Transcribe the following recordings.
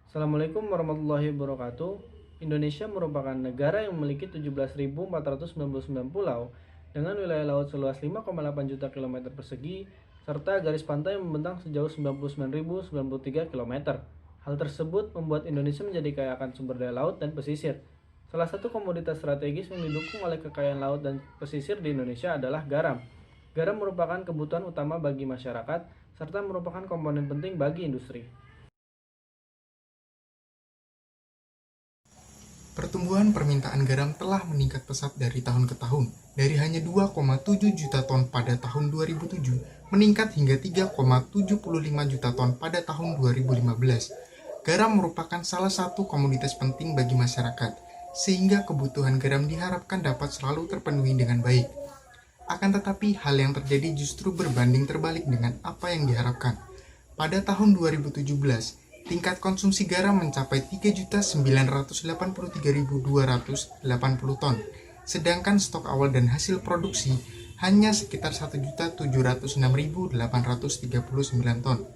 Assalamualaikum warahmatullahi wabarakatuh. Indonesia merupakan negara yang memiliki 17.499 pulau dengan wilayah laut seluas 5,8 juta kilometer persegi serta garis pantai yang membentang sejauh 99.093 kilometer. Hal tersebut membuat Indonesia menjadi kaya akan sumber daya laut dan pesisir. Salah satu komoditas strategis yang didukung oleh kekayaan laut dan pesisir di Indonesia adalah garam. Garam merupakan kebutuhan utama bagi masyarakat serta merupakan komponen penting bagi industri. Pertumbuhan permintaan garam telah meningkat pesat dari tahun ke tahun. Dari hanya 2,7 juta ton pada tahun 2007, meningkat hingga 3,75 juta ton pada tahun 2015. Garam merupakan salah satu komoditas penting bagi masyarakat, sehingga kebutuhan garam diharapkan dapat selalu terpenuhi dengan baik. Akan tetapi, hal yang terjadi justru berbanding terbalik dengan apa yang diharapkan. Pada tahun 2017, tingkat konsumsi garam mencapai 3.983.280 ton, sedangkan stok awal dan hasil produksi hanya sekitar 1.706.839 ton.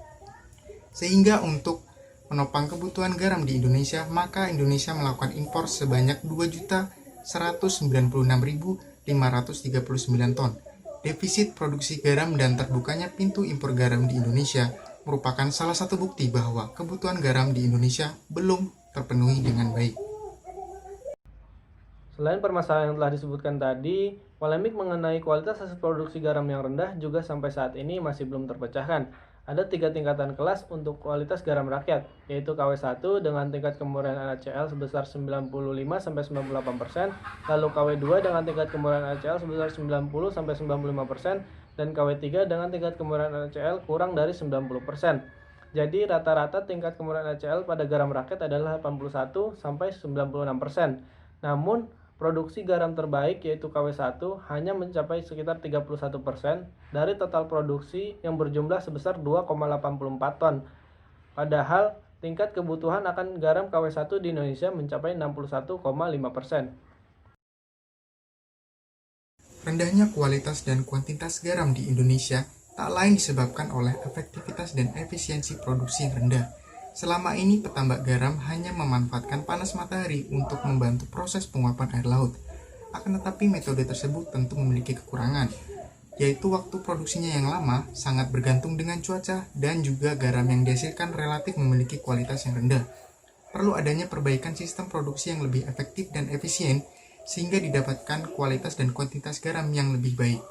Sehingga untuk menopang kebutuhan garam di Indonesia, maka Indonesia melakukan impor sebanyak 2.196.539 ton. Defisit produksi garam dan terbukanya pintu impor garam di Indonesia merupakan salah satu bukti bahwa kebutuhan garam di Indonesia belum terpenuhi dengan baik. Selain permasalahan yang telah disebutkan tadi, polemik mengenai kualitas hasil produksi garam yang rendah juga sampai saat ini masih belum terpecahkan. Ada 3 tingkatan kelas untuk kualitas garam rakyat, yaitu KW1 dengan tingkat kemurnian NaCl sebesar 95-98%, lalu KW2 dengan tingkat kemurnian NaCl sebesar 90-95%, dan KW3 dengan tingkat kemurnian NaCl kurang dari 90%. Jadi rata-rata tingkat kemurnian NaCl pada garam rakyat adalah 81-96%. Namun, produksi garam terbaik yaitu KW1 hanya mencapai sekitar 31% dari total produksi yang berjumlah sebesar 2,84 ton. Padahal tingkat kebutuhan akan garam KW1 di Indonesia mencapai 61,5%. Rendahnya kualitas dan kuantitas garam di Indonesia tak lain disebabkan oleh efektivitas dan efisiensi produksi yang rendah. Selama ini petambak garam hanya memanfaatkan panas matahari untuk membantu proses penguapan air laut. Akan tetapi metode tersebut tentu memiliki kekurangan, yaitu waktu produksinya yang lama, sangat bergantung dengan cuaca, dan juga garam yang dihasilkan relatif memiliki kualitas yang rendah. Perlu adanya perbaikan sistem produksi yang lebih efektif dan efisien, sehingga didapatkan kualitas dan kuantitas garam yang lebih baik.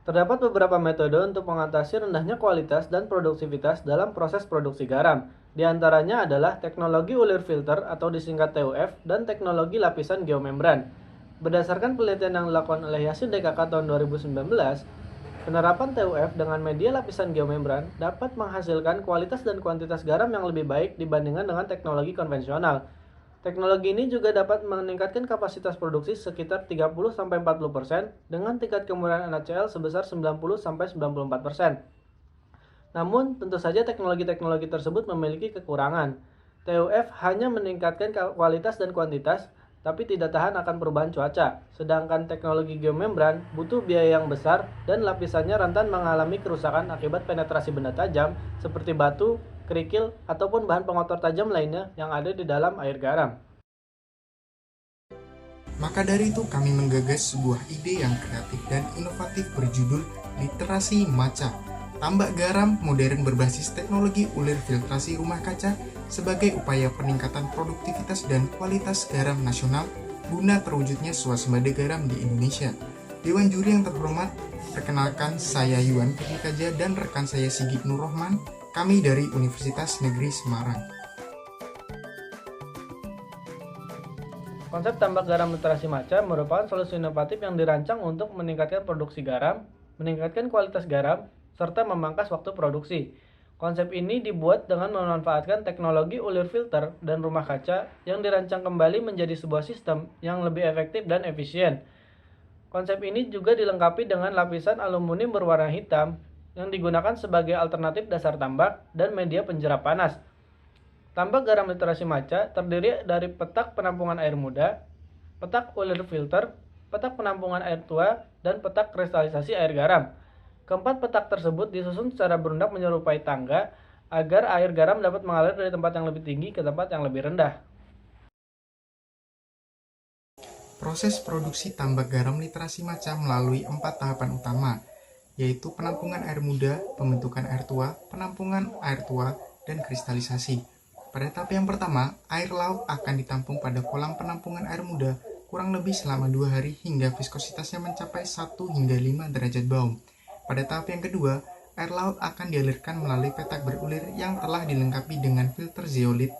Terdapat beberapa metode untuk mengatasi rendahnya kualitas dan produktivitas dalam proses produksi garam. Di antaranya adalah teknologi ulir filter atau disingkat TUF dan teknologi lapisan geomembran. Berdasarkan penelitian yang dilakukan oleh Yasin DKK tahun 2019, penerapan TUF dengan media lapisan geomembran dapat menghasilkan kualitas dan kuantitas garam yang lebih baik dibandingkan dengan teknologi konvensional. Teknologi ini juga dapat meningkatkan kapasitas produksi sekitar 30-40% dengan tingkat kemurnian NaCl sebesar 90-94%. Namun, tentu saja teknologi-teknologi tersebut memiliki kekurangan. TUF hanya meningkatkan kualitas dan kuantitas, tapi tidak tahan akan perubahan cuaca. Sedangkan teknologi geomembran butuh biaya yang besar dan lapisannya rentan mengalami kerusakan akibat penetrasi benda tajam seperti batu, kerikil, ataupun bahan pengotor tajam lainnya yang ada di dalam air garam. Maka dari itu kami menggagas sebuah ide yang kreatif dan inovatif berjudul Literasi Maca, tambak garam modern berbasis teknologi ulir filtrasi rumah kaca sebagai upaya peningkatan produktivitas dan kualitas garam nasional guna terwujudnya swasembada garam di Indonesia. Dewan juri yang terhormat, perkenalkan saya Yuan Kaja dan rekan saya Sigit Nur Rohman, kami dari Universitas Negeri Semarang. Konsep tambak garam literasi maca merupakan solusi inovatif yang dirancang untuk meningkatkan produksi garam, meningkatkan kualitas garam, serta memangkas waktu produksi. Konsep ini dibuat dengan memanfaatkan teknologi ulir filter dan rumah kaca yang dirancang kembali menjadi sebuah sistem yang lebih efektif dan efisien. Konsep ini juga dilengkapi dengan lapisan aluminium berwarna hitam yang digunakan sebagai alternatif dasar tambak dan media penjerap panas. Tambak garam literasi maca terdiri dari petak penampungan air muda, petak ulir filter, petak penampungan air tua, dan petak kristalisasi air garam. Keempat petak tersebut disusun secara berundak menyerupai tangga agar air garam dapat mengalir dari tempat yang lebih tinggi ke tempat yang lebih rendah. Proses produksi tambak garam literasi maca melalui 4 tahapan utama, yaitu penampungan air muda, pembentukan air tua, penampungan air tua, dan kristalisasi. Pada tahap yang pertama, air laut akan ditampung pada kolam penampungan air muda kurang lebih selama 2 hari hingga viskositasnya mencapai 1 hingga 5 derajat baum. Pada tahap yang kedua, air laut akan dialirkan melalui petak berulir yang telah dilengkapi dengan filter zeolit,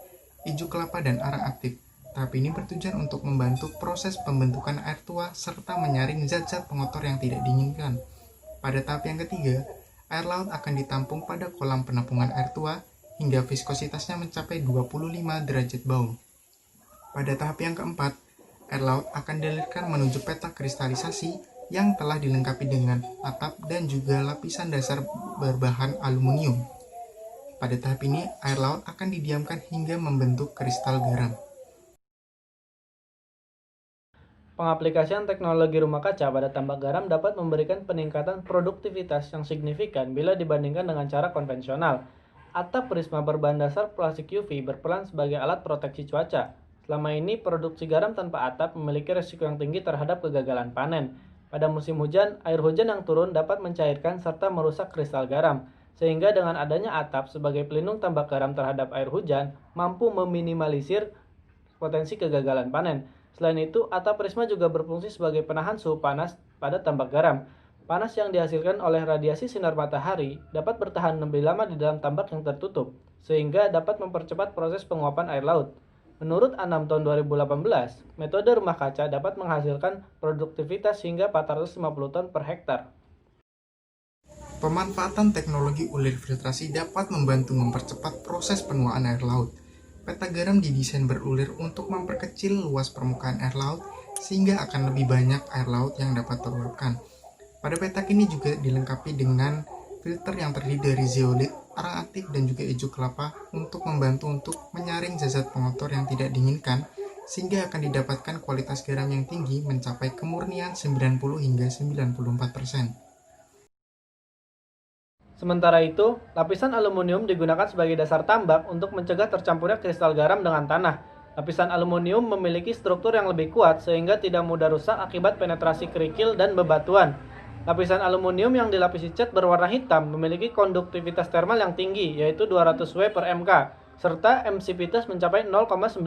ijuk kelapa, dan arang aktif. Tahap ini bertujuan untuk membantu proses pembentukan air tua serta menyaring zat-zat pengotor yang tidak diinginkan. Pada tahap yang ketiga, air laut akan ditampung pada kolam penampungan air tua hingga viskositasnya mencapai 25 derajat baum. Pada tahap yang keempat, air laut akan dialirkan menuju petak kristalisasi yang telah dilengkapi dengan atap dan juga lapisan dasar berbahan aluminium. Pada tahap ini, air laut akan didiamkan hingga membentuk kristal garam. Pengaplikasian teknologi rumah kaca pada tambak garam dapat memberikan peningkatan produktivitas yang signifikan bila dibandingkan dengan cara konvensional. Atap prisma berbahan dasar plastik UV berperan sebagai alat proteksi cuaca. Selama ini, produksi garam tanpa atap memiliki risiko yang tinggi terhadap kegagalan panen. Pada musim hujan, air hujan yang turun dapat mencairkan serta merusak kristal garam, sehingga dengan adanya atap sebagai pelindung tambak garam terhadap air hujan, mampu meminimalisir potensi kegagalan panen. Selain itu, atap prisma juga berfungsi sebagai penahan suhu panas pada tambak garam. Panas yang dihasilkan oleh radiasi sinar matahari dapat bertahan lebih lama di dalam tambak yang tertutup, sehingga dapat mempercepat proses penguapan air laut. Menurut Anam tahun 2018, metode rumah kaca dapat menghasilkan produktivitas hingga 450 ton per hektar. Pemanfaatan teknologi ulir filtrasi dapat membantu mempercepat proses penuaan air laut. Petak garam didesain berulir untuk memperkecil luas permukaan air laut sehingga akan lebih banyak air laut yang dapat teruapkan. Pada petak ini juga dilengkapi dengan filter yang terdiri dari zeolit, arang aktif, dan juga ijuk kelapa untuk membantu untuk menyaring zat pengotor yang tidak diinginkan sehingga akan didapatkan kualitas garam yang tinggi mencapai kemurnian 90 hingga 94%. Sementara itu, lapisan aluminium digunakan sebagai dasar tambak untuk mencegah tercampurnya kristal garam dengan tanah. Lapisan aluminium memiliki struktur yang lebih kuat sehingga tidak mudah rusak akibat penetrasi kerikil dan bebatuan. Lapisan aluminium yang dilapisi cat berwarna hitam memiliki konduktivitas termal yang tinggi, yaitu 200 W per mK, serta emisivitas mencapai 0,95.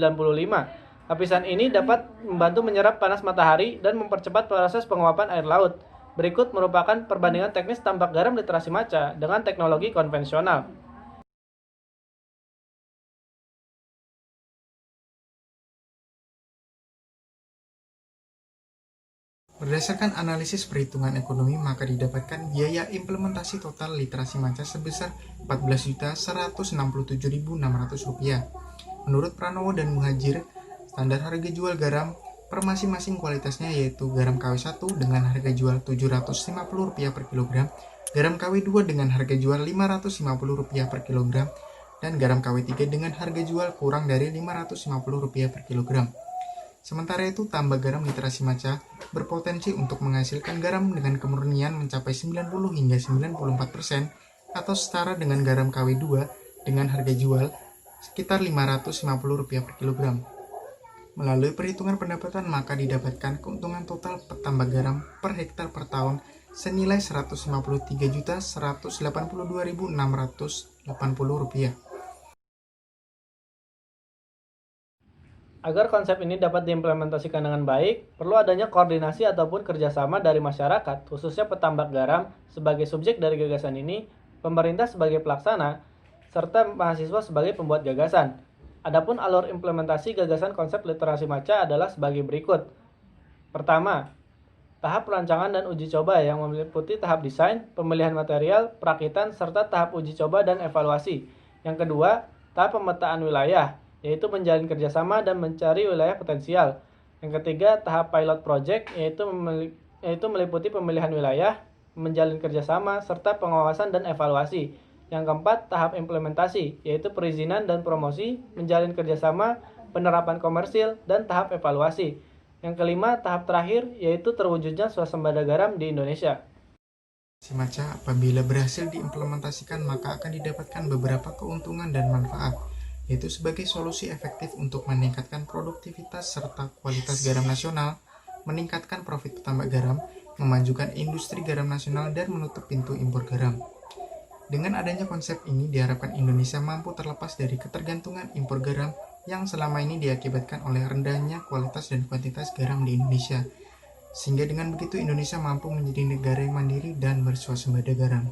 Lapisan ini dapat membantu menyerap panas matahari dan mempercepat proses penguapan air laut. Berikut merupakan perbandingan teknis tambak garam literasi maca dengan teknologi konvensional. Berdasarkan analisis perhitungan ekonomi, maka didapatkan biaya implementasi total literasi maca sebesar Rp14.167.600. Menurut Pranowo dan Muhajir, standar harga jual garam per masing-masing kualitasnya yaitu garam KW1 dengan harga jual Rp750 per kilogram, garam KW2 dengan harga jual Rp550 per kilogram, dan garam KW3 dengan harga jual kurang dari Rp550 per kilogram. Sementara itu, tambak garam literasi maca berpotensi untuk menghasilkan garam dengan kemurnian mencapai 90 hingga 94% atau setara dengan garam KW2 dengan harga jual sekitar Rp550 per kilogram. Melalui perhitungan pendapatan, maka didapatkan keuntungan total petambak garam per hektar per tahun senilai Rp153.182.680. Agar konsep ini dapat diimplementasikan dengan baik, perlu adanya koordinasi ataupun kerjasama dari masyarakat, khususnya petambak garam sebagai subjek dari gagasan ini, pemerintah sebagai pelaksana, serta mahasiswa sebagai pembuat gagasan. Adapun alur implementasi gagasan konsep literasi maca adalah sebagai berikut. Pertama, tahap perancangan dan uji coba yang meliputi tahap desain, pemilihan material, perakitan, serta tahap uji coba dan evaluasi. Yang kedua, tahap pemetaan wilayah, yaitu menjalin kerjasama dan mencari wilayah potensial. Yang ketiga, tahap pilot project, yaitu meliputi pemilihan wilayah, menjalin kerjasama, serta pengawasan dan evaluasi. Yang keempat, tahap implementasi, yaitu perizinan dan promosi, menjalin kerjasama, penerapan komersil, dan tahap evaluasi. Yang kelima, tahap terakhir, yaitu terwujudnya swasembada garam di Indonesia. Simaca apabila berhasil diimplementasikan maka akan didapatkan beberapa keuntungan dan manfaat, yaitu sebagai solusi efektif untuk meningkatkan produktivitas serta kualitas garam nasional, meningkatkan profit petambak garam, memajukan industri garam nasional, dan menutup pintu impor garam. Dengan adanya konsep ini diharapkan Indonesia mampu terlepas dari ketergantungan impor garam yang selama ini diakibatkan oleh rendahnya kualitas dan kuantitas garam di Indonesia. Sehingga dengan begitu Indonesia mampu menjadi negara yang mandiri dan berswasembada garam.